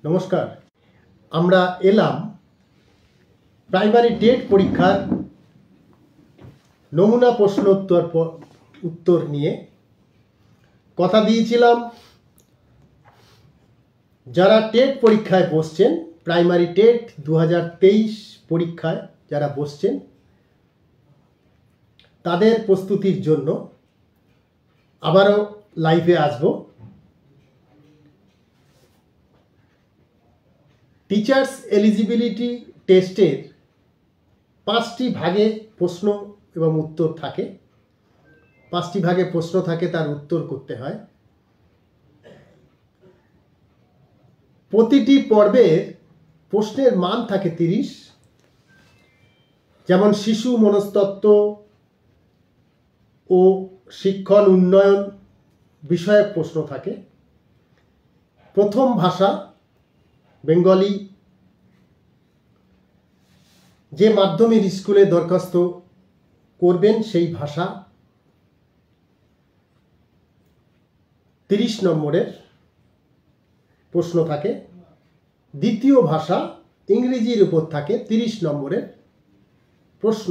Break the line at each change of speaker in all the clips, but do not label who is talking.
নমস্কার। আমরা এলাম প্রাইমারি টেট পরীক্ষার নমুনা প্রশ্ন উত্তর নিয়ে। কথা দিয়েছিলাম যারা টেট পরীক্ষায় বসছেন, প্রাইমারি টেট 2023 পরীক্ষায় যারা বসছেন তাদের প্রস্তুতির জন্য আবারও লাইভে আসব। টিচার্স এলিজিবিলিটি টেস্টের 5টি ভাগে প্রশ্ন এবং উত্তর থাকে। 5টি ভাগে প্রশ্ন থাকে, তার উত্তর করতে হয়। প্রতিটি পর্বের প্রশ্নের মান থাকে 30। যেমন শিশু মনস্তত্ত্ব ও শিক্ষণ উন্নয়ন বিষয়ক প্রশ্ন থাকে। প্রথম ভাষা বেঙ্গলি। যে মাধ্যমের স্কুলে দরখাস্ত করবেন সেই ভাষা 30 নম্বরের প্রশ্ন থাকে। দ্বিতীয় ভাষা ইংরেজির উপর থাকে 30 নম্বরের প্রশ্ন,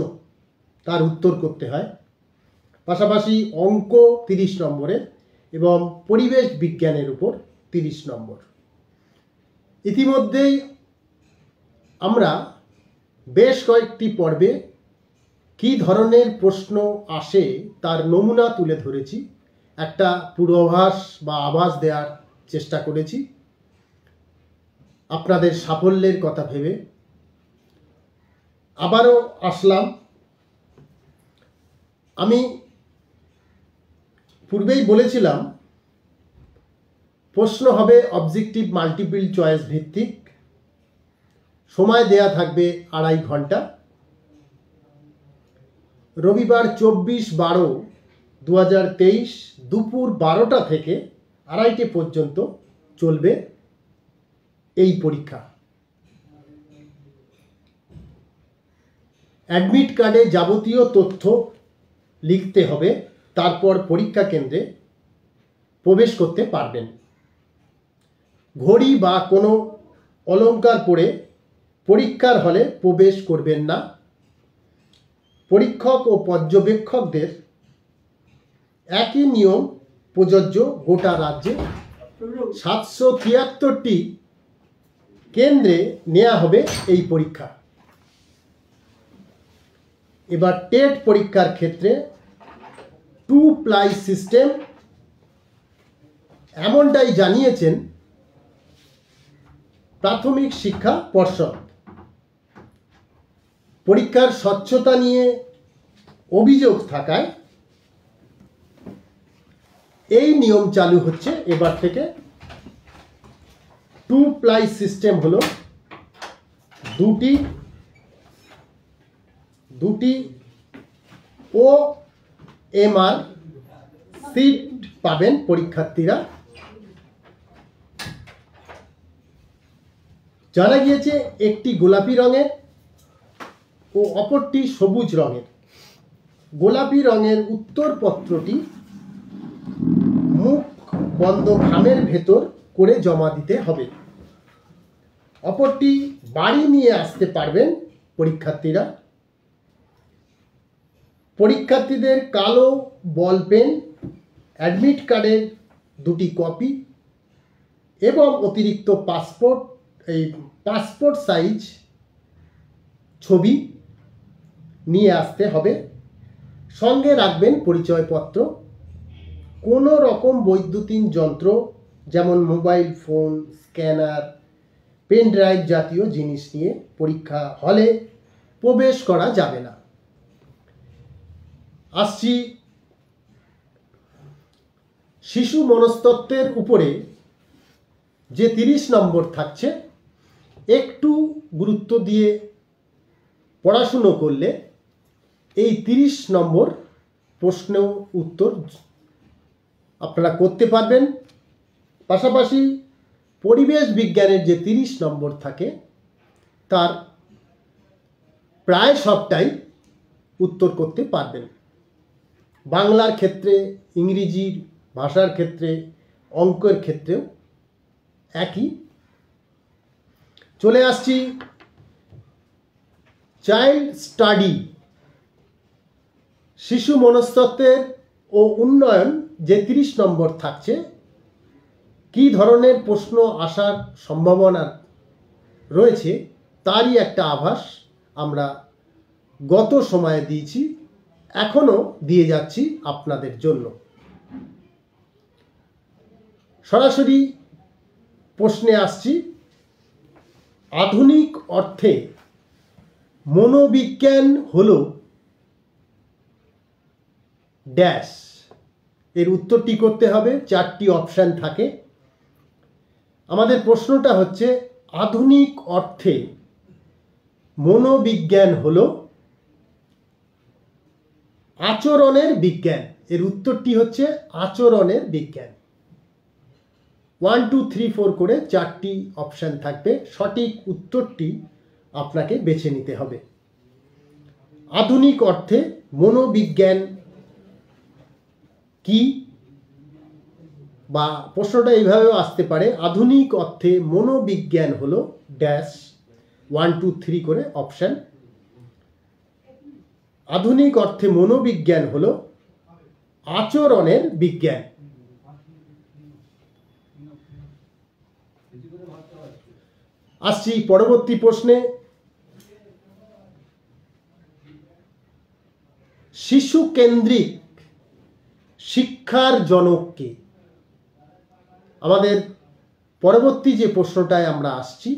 তার উত্তর করতে হয়। পাশাপাশি অঙ্ক 30 নম্বরের এবং পরিবেশ বিজ্ঞানের উপর 30 নম্বর। ইতিমধ্যেই আমরা বেশ কয়েকটি পর্বে কী ধরনের প্রশ্ন আসে তার নমুনা তুলে ধরেছি। একটা পূর্বাভাস বা আভাস দেওয়ার চেষ্টা করেছি আপনাদের সাফল্যের কথা ভেবে। আবারও আসলাম। আমি পূর্বেই বলেছিলাম প্রশ্ন হবে অবজেক্টিভ মাল্টিপল চয়েস ভিত্তিক। সময় দেয়া থাকবে 2.5 ঘন্টা। রবিবার 24/12/2023 দুপুর 12টা থেকে 2:30 পর্যন্ত চলবে এই পরীক্ষা। অ্যাডমিট কার্ডে যাবতীয় তথ্য লিখতে হবে, তারপর পরীক্ষা কেন্দ্রে প্রবেশ করতে পারবেন। ঘড়ি বা কোনো অলংকার পরে পরীক্ষার হলে প্রবেশ করবেন না। পরীক্ষক ও পর্যবেক্ষকদের একই নিয়ম প্রযোজ্য গোটা রাজ্যে। 773টি কেন্দ্রে নেওয়া হবে এই পরীক্ষা। এবার টেট পরীক্ষার ক্ষেত্রে 2 প্লাই সিস্টেম এমনটাই জানিয়েছেন প্রাথমিক শিক্ষা পর্ষদ। পরীক্ষার স্বচ্ছতা নিয়ে অভিযোগ থাকায় এই নিয়ম চালু হচ্ছে এবার থেকে। 2 প্লাই সিস্টেম হলো দুটি OMR সিট পাবেন পরীক্ষার্থীরা। জানা গিয়েছে একটি গোলাপি রঙের ও অপরটি সবুজ রঙের। গোলাপি রঙের উত্তরপত্রটি মুখ বন্ধ খামের ভেতর করে জমা দিতে হবে। অপরটি বাড়ি নিয়ে আসতে পারবেন পরীক্ষার্থীরা। পরীক্ষার্থীদের কালো বল পেন, অ্যাডমিট কার্ডের 2টি কপি এবং অতিরিক্ত পাসপোর্ট সাইজ ছবি নিয়ে আসতে হবে। সঙ্গে রাখবেন পরিচয়পত্র। কোনো রকম বৈদ্যুতিন যন্ত্র যেমন mobile phone, scanner, pen drive জাতীয় জিনিস নিয়ে পরীক্ষা হলে প্রবেশ করা যাবে না। আসছি শিশু মনস্তত্ত্বের উপরে যে 30 নম্বর থাকছে। একটু গুরুত্ব দিয়ে পড়াশুনো করলে এই 30 নম্বর প্রশ্ন উত্তর আপনারা করতে পারবেন। পাশাপাশি পরিবেশ বিজ্ঞানের যে 30 নম্বর থাকে তার প্রায় সবটাই উত্তর করতে পারবেন। বাংলার ক্ষেত্রে, ইংরেজির ভাষার ক্ষেত্রে, অঙ্কের ক্ষেত্রেও একই চলে আসছি চাইল্ড স্টাডি, শিশু মনস্তত্ত্বের ও উন্নয়ন যে 30 নম্বর থাকছে, কি ধরনের প্রশ্ন আসার সম্ভাবনা রয়েছে তারই একটা আভাস আমরা গত সময়ে দিয়েছি, এখনো দিয়ে যাচ্ছি আপনাদের জন্য। সরাসরি প্রশ্নে আসছি। আধুনিক অর্থে মনোবিজ্ঞান হলো ড্যাশ। এর উত্তরটি করতে হবে, 4টি অপশান থাকে। আমাদের প্রশ্নটা হচ্ছে আধুনিক অর্থে মনোবিজ্ঞান হলো আচরণের বিজ্ঞান। এর উত্তরটি হচ্ছে আচরণের বিজ্ঞান। 1 2 3 4 করে 4টি অপশান থাকবে, সঠিক উত্তরটি আপনাকে বেছে নিতে হবে। আধুনিক অর্থে মনোবিজ্ঞান কি, বা প্রশ্নটা এইভাবেও আসতে পারে, আধুনিক অর্থে মনোবিজ্ঞান হলো ড্যাশ। 1 2 3 করে অপশান। আধুনিক অর্থে মনোবিজ্ঞান হলো আচরণের বিজ্ঞান। আসছি পরবর্তী প্রশ্নে। শিশু কেন্দ্রিক শিক্ষার জনক কে? আমাদের পরবর্তী যে প্রশ্নটায় আমরা আসছি,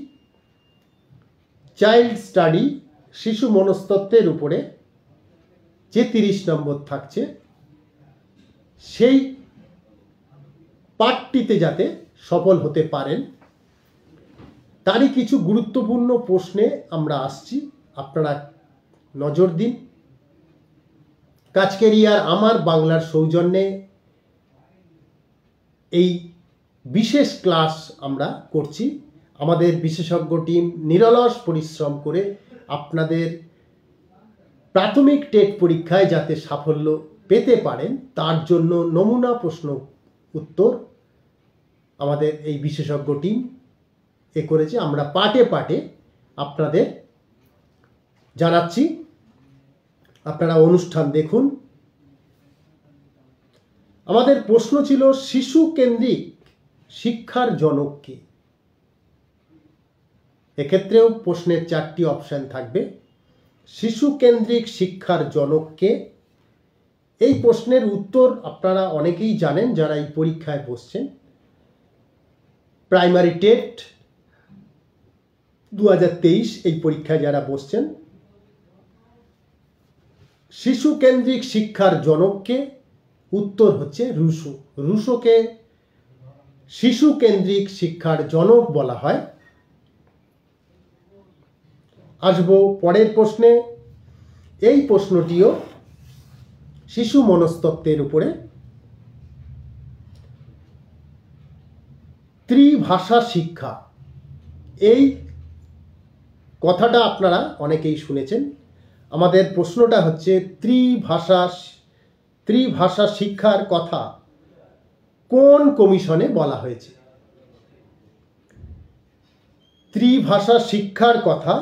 চাইল্ড স্টাডি, শিশু মনস্তত্ত্বের উপরে যে 30 নম্বর থাকছে, সেই পাঠটিতে যাতে সফল হতে পারেন তারই কিছু গুরুত্বপূর্ণ প্রশ্নে আমরা আসছি, আপনারা নজর দিন। কাজকেরিয়ার আমার বাংলার সৌজন্যে এই বিশেষ ক্লাস আমরা করছি। আমাদের বিশেষজ্ঞ টিম নিরলস পরিশ্রম করে আপনাদের প্রাথমিক টেট পরীক্ষায় যাতে সাফল্য পেতে পারেন তার জন্য নমুনা প্রশ্ন উত্তর আমাদের এই বিশেষজ্ঞ টিম করেছে। আমরা পাটে পাটে আপনাদের জানাচ্ছি, আপনারা অনুষ্ঠান দেখুন। আমাদের প্রশ্ন ছিল শিশু কেন্দ্রিক শিক্ষার জনক কে? এক্ষেত্রেও প্রশ্নের 4টি অপশান থাকবে। শিশু কেন্দ্রিক শিক্ষার জনক কে? এই প্রশ্নের উত্তর আপনারা অনেকেই জানেন যারা এই পরীক্ষায় বসছেন। প্রাইমারি টেট 2023 এই পরীক্ষায় যারা বসছেন, শিশু কেন্দ্রিক শিক্ষার জনককে উত্তর হচ্ছে রুশো। রুশোকে শিশু কেন্দ্রিক শিক্ষার জনক বলা হয়। আসবো পরের প্রশ্নে। এই প্রশ্নটিও শিশু মনস্তত্ত্বের উপরে। ত্রিভাষা শিক্ষা, এই কথাটা আপনারা অনেকেই শুনেছেন। আমাদের প্রশ্নটা হচ্ছে ত্রিভাষা শিক্ষার কথা কোন কমিশনে বলা হয়েছে? ত্রিভাষা শিক্ষার কথা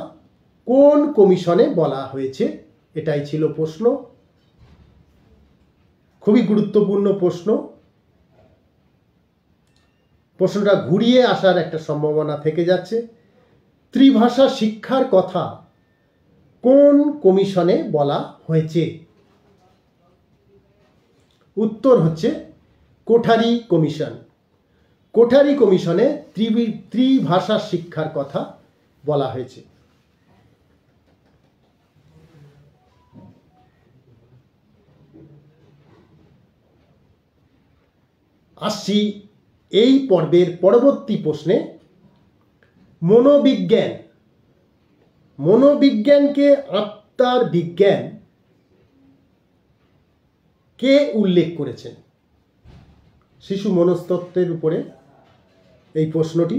কোন কমিশনে বলা হয়েছে, এটাই ছিল প্রশ্ন। খুবই গুরুত্বপূর্ণ প্রশ্ন। প্রশ্নটা ঘুরিয়ে আসার একটা সম্ভাবনা থেকে যাচ্ছে। ত্রিভাষা শিক্ষার কথা কোন কমিশনে বলা হয়েছে? উত্তর হচ্ছে কোঠারি কমিশন। কোঠারি কমিশনে ত্রিভাষা শিক্ষার কথা বলা হয়েছে। আসছি এই পর্বের পরবর্তী প্রশ্নে। মনোবিজ্ঞানকে আত্মার বিজ্ঞান কে উল্লেখ করেছেন? শিশু মনস্তত্ত্বের উপরে এই প্রশ্নটি।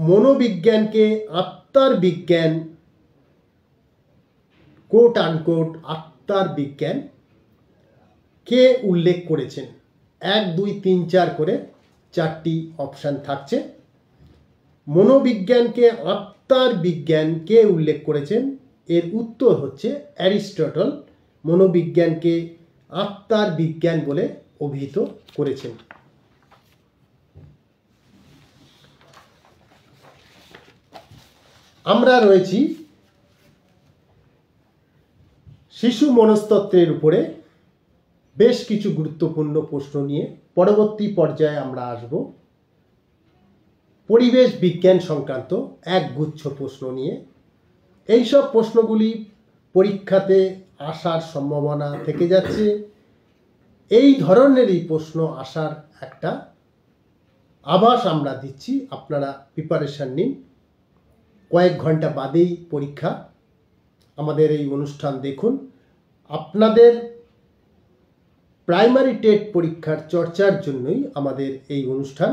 মনোবিজ্ঞানকে আত্মার বিজ্ঞান, কোট আনকোট আত্মার বিজ্ঞান কে উল্লেখ করেছেন? 1 2 3 4 করে 4টি অপশান থাকছে। মনোবিজ্ঞানকে আত্মার বিজ্ঞান কে উল্লেখ করেছেন? এর উত্তর হচ্ছে অ্যারিস্টটল মনোবিজ্ঞানকে আত্মার বিজ্ঞান বলে অভিহিত করেছেন। আমরা রয়েছি শিশু মনস্তত্ত্বের উপরে বেশ কিছু গুরুত্বপূর্ণ প্রশ্ন নিয়ে। পরবর্তী পর্যায়ে আমরা আসব পরিবেশ বিজ্ঞান সংক্রান্ত একগুচ্ছ প্রশ্ন নিয়ে। এইসব প্রশ্নগুলি পরীক্ষাতে আসার সম্ভাবনা থেকে যাচ্ছে। এই ধরনেরই প্রশ্ন আসার একটা আভাস আমরা দিচ্ছি, আপনারা প্রিপারেশন নিন। কয়েক ঘন্টা বাদেই পরীক্ষা, আমাদের এই অনুষ্ঠান দেখুন। আপনাদের প্রাইমারি টেট পরীক্ষার চর্চার জন্যই আমাদের এই অনুষ্ঠান।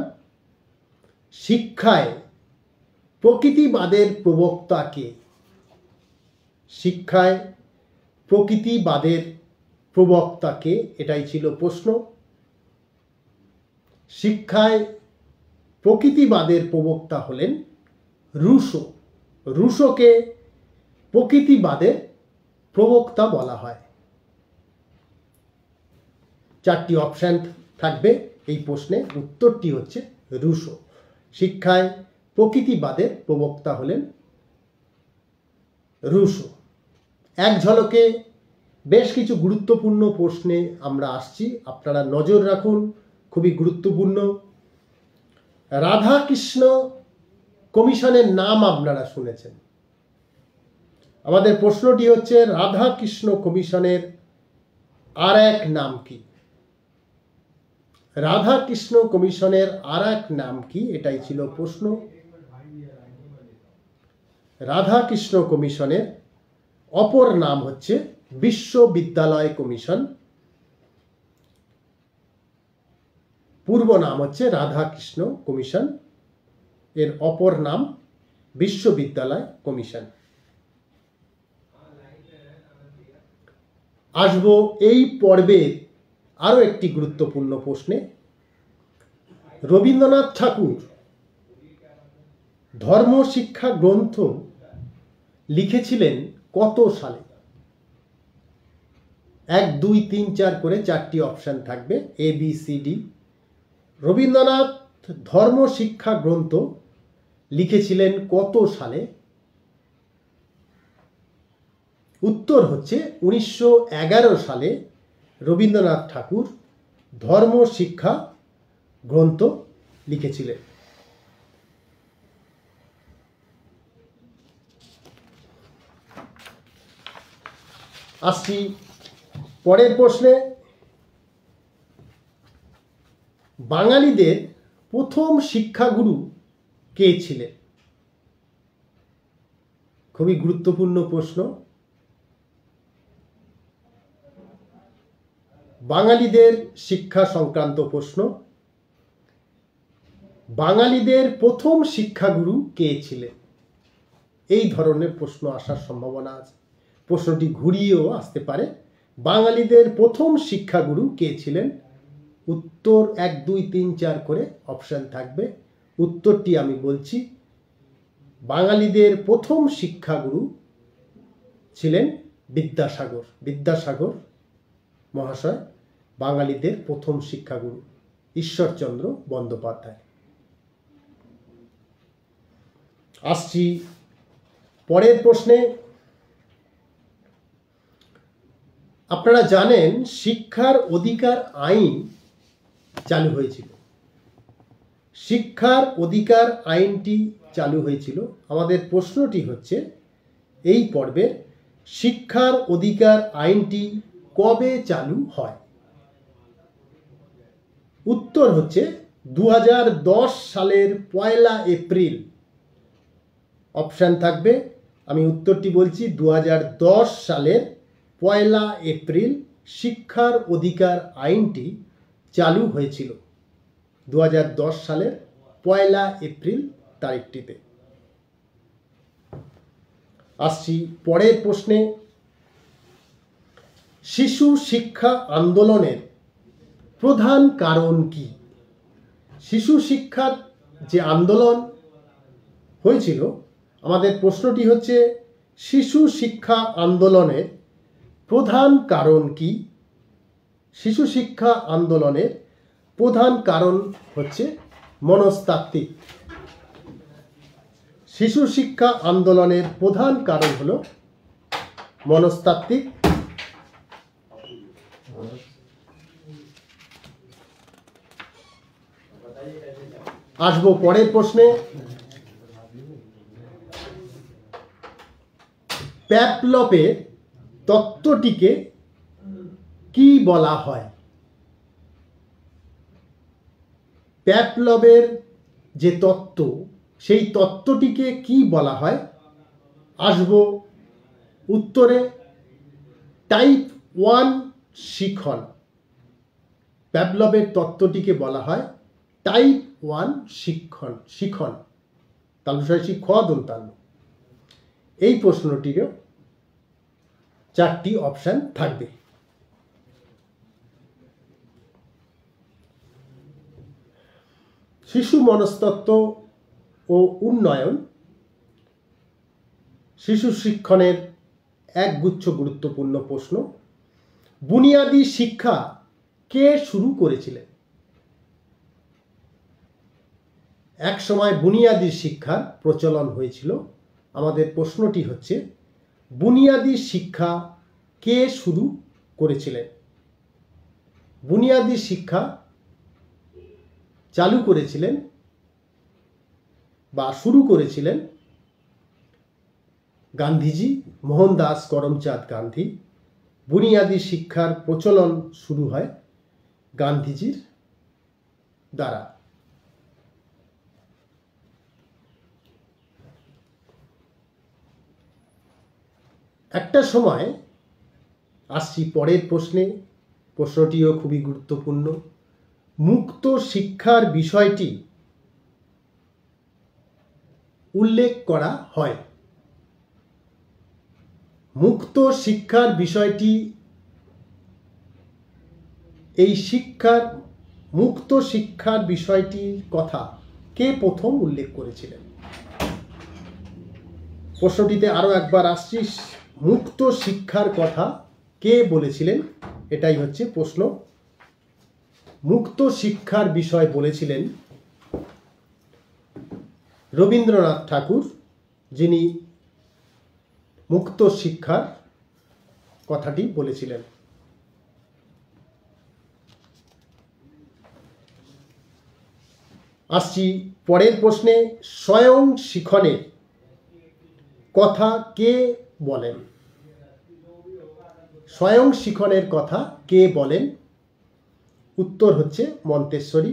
শিক্ষায় প্রকৃতিবাদের প্রবক্তা কে? শিক্ষায় প্রকৃতিবাদের প্রবক্তা কে, এটাই ছিল প্রশ্ন। শিক্ষায় প্রকৃতিবাদের প্রবক্তা হলেন রুশো। রুশোকে প্রকৃতিবাদের প্রবক্তা বলা হয়। চারটি অপশন থাকবে এই প্রশ্নে, উত্তরটি হচ্ছে রুশো। শিক্ষায় প্রকৃতিবাদের প্রবক্তা হলেন রুশো। এক ঝলকে বেশ কিছু গুরুত্বপূর্ণ প্রশ্নে আমরা আসছি, আপনারা নজর রাখুন, খুবই গুরুত্বপূর্ণ। রাধাকৃষ্ণ কমিশনের নাম আপনারা শুনেছেন। আমাদের প্রশ্নটি হচ্ছে রাধাকৃষ্ণ কমিশনের আর এক নাম কি? রাধাকৃষ্ণ কমিশনের আর এক নাম কি, এটাই ছিল প্রশ্ন। রাধাকৃষ্ণ কমিশনের অপর নাম হচ্ছে বিশ্ববিদ্যালয় কমিশন। পূর্ব নাম হচ্ছে রাধাকৃষ্ণ কমিশন, এর অপর নাম বিশ্ববিদ্যালয় কমিশন। আসব এই পর্বের আরো একটি গুরুত্বপূর্ণ প্রশ্নে। রবীন্দ্রনাথ ঠাকুর ধর্মশিক্ষা গ্রন্থ লিখেছিলেন কত সালে? 1, 2, 3, 4 করে চারটি অপশন থাকবে, A B C D. Rabindranath ধর্মশিক্ষা গ্রন্থ লিখেছিলেন কত সালে? উত্তর হচ্ছে 1911 সালে রবীন্দ্রনাথ ঠাকুর ধর্মশিক্ষা গ্রন্থ লিখেছিলেন। আসছি পরের প্রশ্নে। বাঙালিদের প্রথম শিক্ষাগুরু কে ছিলেন? খুবই গুরুত্বপূর্ণ প্রশ্ন। বাঙালিদের শিক্ষা সংক্রান্ত প্রশ্ন। বাঙালিদের প্রথম শিক্ষাগুরু কে ছিলেন? এই ধরনের প্রশ্ন আসার সম্ভাবনা আছে। প্রশ্নটি ঘুরিয়েও আসতে পারে। বাঙালিদের প্রথম শিক্ষাগুরু কে ছিলেন? উত্তর 1, 2, 3, 4 করে অপশন থাকবে। উত্তরটি আমি বলছি, বাঙালিদের প্রথম শিক্ষাগুরু ছিলেন বিদ্যাসাগর। বিদ্যাসাগর মহাশয় বাঙালিদের প্রথম শিক্ষাগুরু, ঈশ্বরচন্দ্র বন্দ্যোপাধ্যায়। আসছি পরের প্রশ্নে। আপনারা জানেন শিক্ষার অধিকার আইন চালু হয়েছিল। শিক্ষার অধিকার আইনটি চালু হয়েছিল। আমাদের প্রশ্নটি হচ্ছে এই পর্বে, শিক্ষার অধিকার আইনটি কবে চালু হয়? উত্তর হচ্ছে 2010 সালের 1 এপ্রিল। অপশন থাকবে, আমি উত্তরটি বলছি, 2010 সালের 1 এপ্রিল শিক্ষার অধিকার আইনটি চালু হয়েছিল। 2010 সালের 1 এপ্রিল তারিখটিতে। আসছি পরের প্রশ্নে। শিশু শিক্ষা আন্দোলনের প্রধান কারণ কি? শিশু শিক্ষার যে আন্দোলন, হয়েছিল। আমাদের প্রশ্নটি হচ্ছে শিশু শিক্ষা আন্দোলনের প্রধান কারণ কি? শিশু শিক্ষা আন্দোলনের প্রধান কারণ হচ্ছে মনস্তাত্ত্বিক। শিশু শিক্ষা আন্দোলনের প্রধান কারণ হলো মনস্তাত্ত্বিক। আসবো পরের প্রশ্নে। প্যাভলভের তত্ত্বটিকে কি বলা হয়? প্যাভলভের যে তত্ত্ব, সেই তত্ত্বটিকে কি বলা হয়? আসবো উত্তরে। টাইপ 1 শিখন। প্যাভলভের তত্ত্বটিকে বলা হয় টাইপ 1 শিখন। তালুসাইসি খ দন্তান্ন। এই প্রশ্নটিরও 4টি অপশন থাকবে। শিশু মনস্তত্ত্ব ও উন্নয়ন শিশু শিক্ষণের একগুচ্ছ গুরুত্বপূর্ণ প্রশ্ন। বুনিয়াদী শিক্ষা কে শুরু করেছিলেন? এক সময় বুনিয়াদী শিক্ষার প্রচলন হয়েছিল। আমাদের প্রশ্নটি হচ্ছে বুনিয়াদী শিক্ষা কে শুরু করেছিলেন? বুনিয়াদী শিক্ষা চালু করেছিলেন বা শুরু করেছিলেন গান্ধীজি, মোহনদাস করমচাঁদ গান্ধী। বুনিয়াদী শিক্ষার প্রচলন শুরু হয় গান্ধীজির দ্বারা। একটা সময়, আসছি পরের প্রশ্নে, প্রশ্নটিও খুবই গুরুত্বপূর্ণ, মুক্ত শিক্ষার বিষয়টি উল্লেখ করা হয়। মুক্ত শিক্ষার বিষয়টি, এই মুক্ত শিক্ষার বিষয়টির কথা কে প্রথম উল্লেখ করেছিলেন? প্রশ্নটিতে আরো একবার আসছি, মুক্ত শিক্ষার কথা কে বলেছিলেন? এটাই হচ্ছে প্রশ্ন। মুক্ত শিক্ষার বিষয় বলেছিলেন রবীন্দ্রনাথ ঠাকুর, যিনি মুক্ত শিক্ষার কথাটি বলেছিলেন। আসছি পরের প্রশ্নে, স্বয়ং শিখনের কথা কে বলেন? স্বয়ং শিখনের কথা কে বলেন? উত্তর হচ্ছে মন্তেশ্বরী।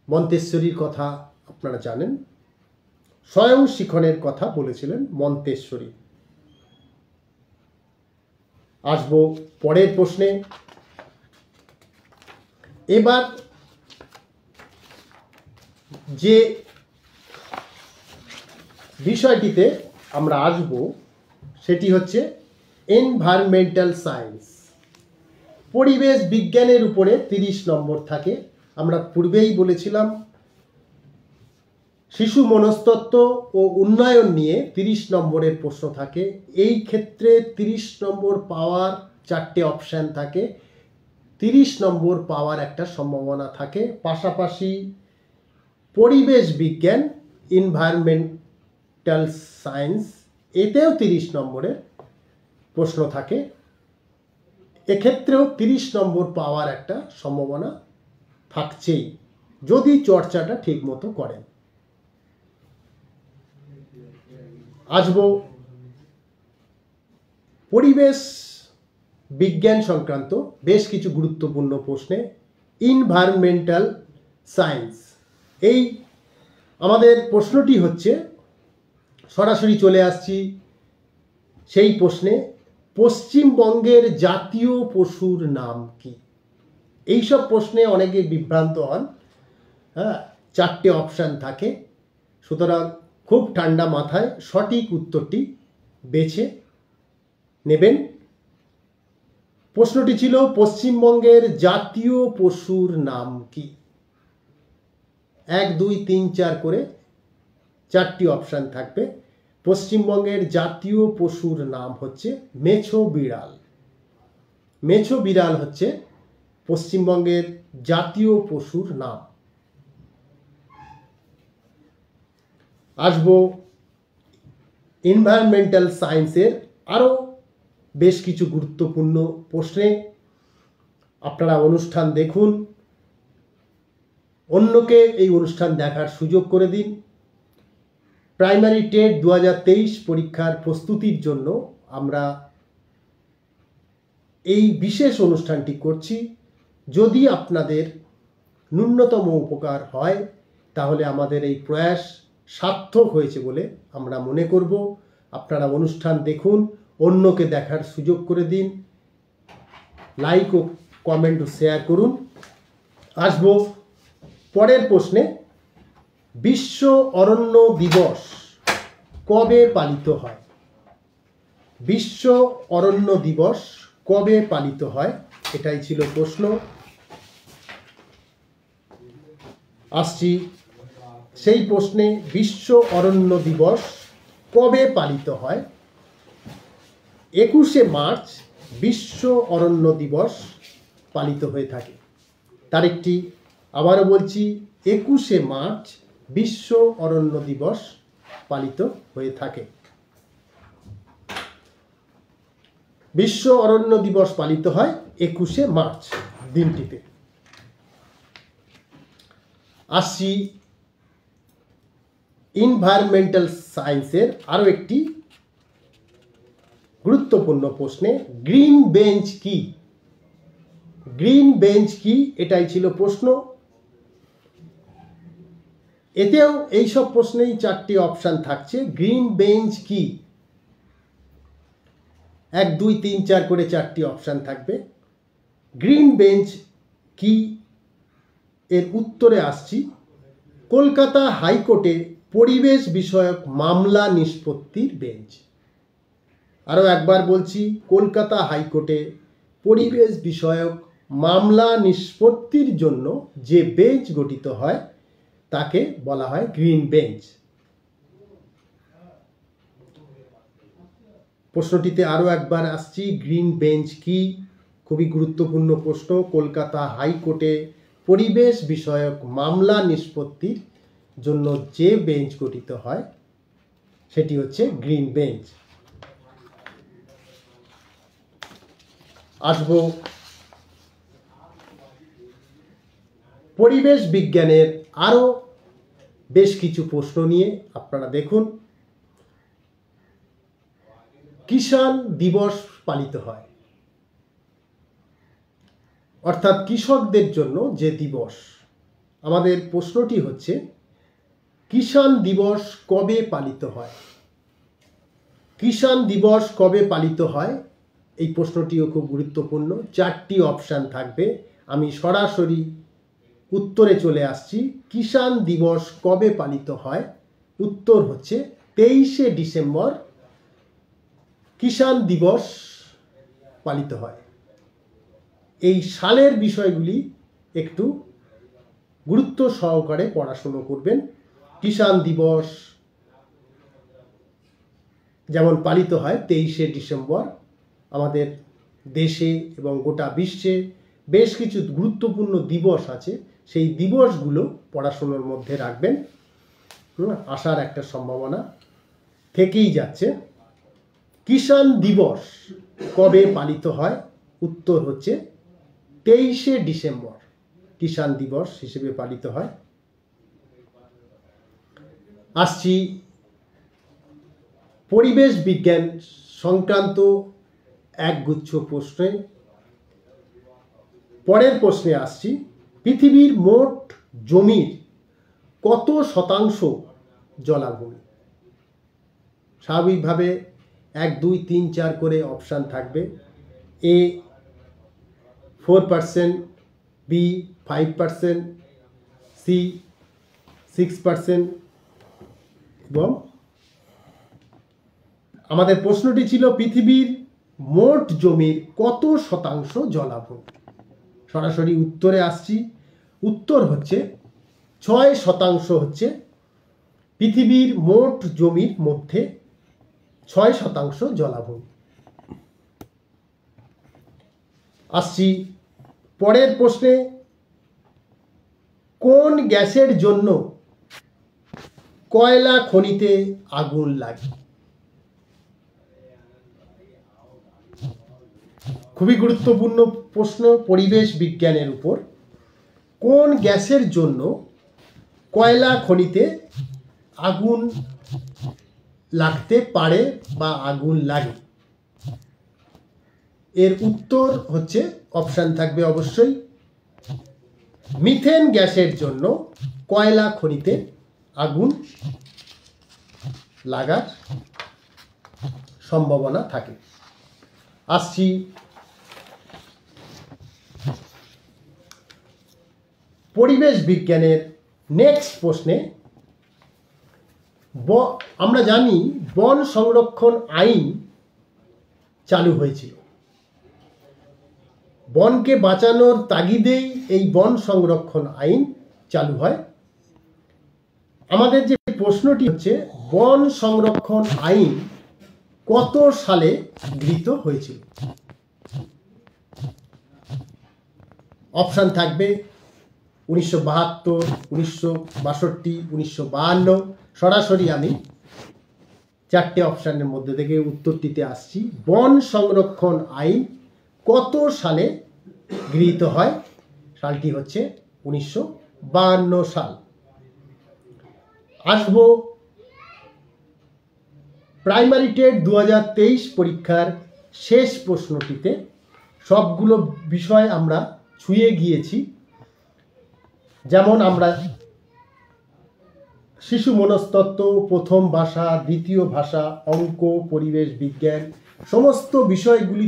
মন্তেশ্বরীর কথা আপনারা জানেন। স্বয়ং শিখনের কথা বলেছিলেন মন্তেশ্বরী। আসবো পরের প্রশ্নে। এবার যে বিষয়টিতে আমরা আসব সেটি হচ্ছে এনভায়রনমেন্টাল সায়েন্স। পরিবেশ বিজ্ঞানের উপরে 30 নম্বর থাকে। আমরা পূর্বেই বলেছিলাম শিশু মনস্তত্ত্ব ও উন্নয়ন নিয়ে 30 নম্বরের প্রশ্ন থাকে। এই ক্ষেত্রে 30 নম্বর পাওয়ার 4টে অপশান থাকে। 30 নম্বর পাওয়ার একটা সম্ভাবনা থাকে। পাশাপাশি পরিবেশ বিজ্ঞান, এনভায়রনমেন্টাল সায়েন্স, এতেও 30 নম্বরের প্রশ্ন থাকে। এক্ষেত্রেও 30 নম্বর পাওয়ার একটা সম্ভাবনা থাকছেই, যদি চর্চাটা ঠিক মতো করেন। আসবো পরিবেশ বিজ্ঞান সংক্রান্ত বেশ কিছু গুরুত্বপূর্ণ প্রশ্নে। এনভায়রনমেন্টাল সায়েন্স, এই আমাদের প্রশ্নটি হচ্ছে, সরাসরি চলে আসছি সেই প্রশ্নে, পশ্চিমবঙ্গের জাতীয় পশুর নাম কি? এইসব প্রশ্নে অনেকে বিভ্রান্ত হন। 4টে অপশান থাকে, সুতরাং খুব ঠান্ডা মাথায় সঠিক উত্তরটি বেছে নেবেন। প্রশ্নটি ছিল পশ্চিমবঙ্গের জাতীয় পশুর নাম কি? 1, 2, 3, 4 করে চারটি অপশান থাকবে। পশ্চিমবঙ্গের জাতীয় পশুর নাম হচ্ছে মেছো বিড়াল। মেছো বিড়াল হচ্ছে পশ্চিমবঙ্গের জাতীয় পশুর নাম। আসবো এনভায়রনমেন্টাল সায়েন্সের আরও বেশ কিছু গুরুত্বপূর্ণ প্রশ্নে। আপনারা অনুষ্ঠান দেখুন, অন্যকে এই অনুষ্ঠান দেখার সুযোগ করে দিন। প্রাইমারি টেট 2023 পরীক্ষার প্রস্তুতির জন্য আমরা এই বিশেষ অনুষ্ঠানটি করছি। যদি আপনাদের ন্যূনতম উপকার হয় তাহলে আমাদের এই প্রয়াস সার্থক হয়েছে বলে আমরা মনে করব। আপনারা অনুষ্ঠান দেখুন, অন্যকে দেখার সুযোগ করে দিন, লাইক ও কমেন্ট ও শেয়ার করুন। আসবো পরের প্রশ্নে। বিশ্ব অরণ্য দিবস কবে পালিত হয়? বিশ্ব অরণ্য দিবস কবে পালিত হয়, এটাই ছিল প্রশ্ন। আসছি সেই প্রশ্নে। বিশ্ব অরণ্য দিবস কবে পালিত হয়? 21শে মার্চ বিশ্ব অরণ্য দিবস পালিত হয়ে থাকে। তারিখটি আবারও বলছি, 21শে মার্চ বিশ্ব অরণ্য দিবস পালিত হয়ে থাকে। বিশ্ব অরণ্য দিবস পালিত হয় 21শে মার্চ দিনটিতে। আসছি এনভায়রনমেন্টাল সায়েন্সের আরও একটি গুরুত্বপূর্ণ প্রশ্নে। গ্রিন বেঞ্চ কি? গ্রিন বেঞ্চ কি, এটাই ছিল প্রশ্ন। এতেও এইসব প্রশ্নেই চারটি অপশান থাকছে। গ্রিন বেঞ্চ কি? 1, 2, 3, 4 করে চারটি অপশান থাকবে। গ্রিন বেঞ্চ কি এর উত্তরে আসছি। কলকাতা হাইকোর্টে পরিবেশ বিষয়ক মামলা নিষ্পত্তির বেঞ্চ। আরও একবার বলছি, কলকাতা হাইকোর্টে পরিবেশ বিষয়ক মামলা নিষ্পত্তির জন্য যে বেঞ্চ গঠিত হয় তাকে বলা হয় গ্রিন বেঞ্চ। প্রশ্নটিতে আরও একবার আসছি, গ্রিন বেঞ্চ কি? খুবই গুরুত্বপূর্ণ প্রশ্ন। কলকাতা হাইকোর্টে পরিবেশ বিষয়ক মামলা নিষ্পত্তির জন্য যে বেঞ্চ গঠিত হয় সেটি হচ্ছে গ্রিন বেঞ্চ। আসব পরিবেশ বিজ্ঞানের আরও বেশ কিছু প্রশ্ন নিয়ে। আপনারা দেখুন, কিষাণ দিবস পালিত হয়, অর্থাৎ কৃষকদের জন্য যে দিবস। আমাদের প্রশ্নটি হচ্ছে, কিষাণ দিবস কবে পালিত হয়? কিষাণ দিবস কবে পালিত হয়, এই প্রশ্নটিও খুব গুরুত্বপূর্ণ। চারটি অপশান থাকবে, আমি সরাসরি উত্তরে চলে আসছি। কিষাণ দিবস কবে পালিত হয়? উত্তর হচ্ছে 23শে ডিসেম্বর কিষাণ দিবস পালিত হয়। এই সালের বিষয়গুলি একটু গুরুত্ব সহকারে পড়াশুনো করবেন। কিষাণ দিবস যেমন পালিত হয় 23শে ডিসেম্বর, আমাদের দেশে এবং গোটা বিশ্বে বেশ কিছু গুরুত্বপূর্ণ দিবস আছে, সেই দিবসগুলো পড়াশোনার মধ্যে রাখবেন। আসার একটা সম্ভাবনা থেকেই যাচ্ছে। কিষাণ দিবস কবে পালিত হয়? উত্তর হচ্ছে 23শে ডিসেম্বর কিষাণ দিবস হিসেবে পালিত হয়। আসছি পরিবেশ বিজ্ঞান সংক্রান্ত একগুচ্ছ প্রশ্নে। পরের প্রশ্নে আসছি, পৃথিবীর মোট জমির কত শতাংশ জলাভূমি? স্বাভাবিকভাবে 1, 2, 3, 4 করে অপশান থাকবে। এ 4%, বি 5%, সি 6% এবং আমাদের প্রশ্নটি ছিল পৃথিবীর মোট জমির কত শতাংশ জলাভূমি। সরাসরি উত্তরে আসছি। উত্তর হচ্ছে 6% হচ্ছে পৃথিবীর মোট জমির মধ্যে 6% জলাভূমি। আসছি পরের প্রশ্নে, কোন গ্যাসের জন্য কয়লা খনিতে আগুন লাগে? খুবই গুরুত্বপূর্ণ প্রশ্ন পরিবেশ বিজ্ঞানের উপর। কোন গ্যাসের জন্য কয়লা খনিতে আগুন লাগতে পারে বা আগুন লাগে? এর উত্তর হচ্ছে, অপশান থাকবে অবশ্যই, মিথেন গ্যাসের জন্য কয়লা খনিতে আগুন লাগার সম্ভাবনা থাকে। আসছি পরিবেশ বিজ্ঞানের নেক্সট প্রশ্নে। আমরা জানি বন সংরক্ষণ আইন চালু হয়েছিল। বনকে বাঁচানোর তাগিদেই এই বন সংরক্ষণ আইন চালু হয়। আমাদের যে প্রশ্নটি হচ্ছে, বন সংরক্ষণ আইন কত সালে গৃহীত হয়েছিল? অপশান থাকবে 1972, 1962, 1952। সরাসরি আমি 4টে অপশানের মধ্যে থেকে উত্তরটিতে আসছি। বন সংরক্ষণ আইন কত সালে গৃহীত হয়? সালটি হচ্ছে 1952 সাল। আসবো প্রাইমারি টেট 2023 পরীক্ষার শেষ প্রশ্নটিতে। সবগুলো বিষয় আমরা ছুঁয়ে গিয়েছি, যেমন আমরা শিশু মনস্তত্ত্ব, প্রথম ভাষা, দ্বিতীয় ভাষা, অঙ্ক, পরিবেশ বিজ্ঞান, সমস্ত বিষয়গুলি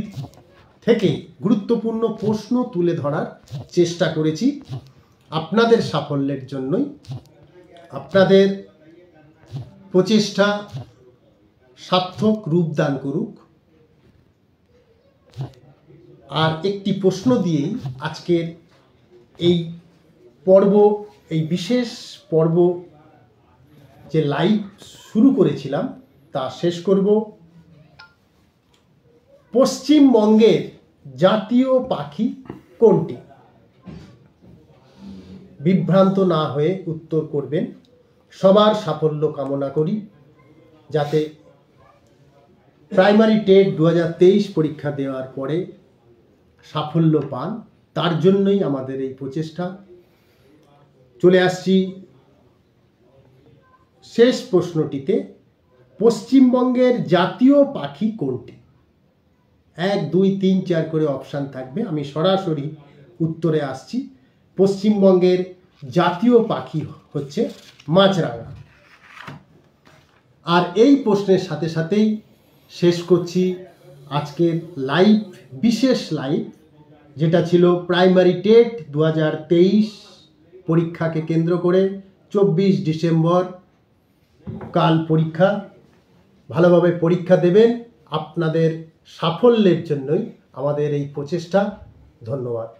থেকে গুরুত্বপূর্ণ প্রশ্ন তুলে ধরার চেষ্টা করেছি। আপনাদের সাফল্যের জন্যই। আপনাদের প্রচেষ্টা সার্থক রূপদান করুক। আর একটি প্রশ্ন দিয়েই আজকের এই পর্ব, এই বিশেষ পর্ব যে লাইভ শুরু করেছিলাম তা শেষ করব। পশ্চিমবঙ্গের জাতীয় পাখি কোনটি? বিভ্রান্ত না হয়ে উত্তর করবেন। সবার সাফল্য কামনা করি, যাতে প্রাইমারি টেট 2023 পরীক্ষা দেওয়ার পরে সাফল্য পান, তার জন্যই আমাদের এই প্রচেষ্টা। চলে আসছি শেষ প্রশ্নটিতে। পশ্চিমবঙ্গের জাতীয় পাখি কোনটি? 1, 2, 3, 4 করে অপশান থাকবে। আমি সরাসরি উত্তরে আসছি। পশ্চিমবঙ্গের জাতীয় পাখি হচ্ছে মাছরাঙা। আর এই প্রশ্নের সাথে সাথেই শেষ করছি আজকের লাইভ, বিশেষ লাইভ, যেটা ছিল প্রাইমারি টেট 2023 পরীক্ষাকে কেন্দ্র করে। 24 ডিসেম্বর কাল পরীক্ষা। ভালোভাবে পরীক্ষা দেবেন। আপনাদের সাফল্যের জন্যই আমাদের এই প্রচেষ্টা। ধন্যবাদ।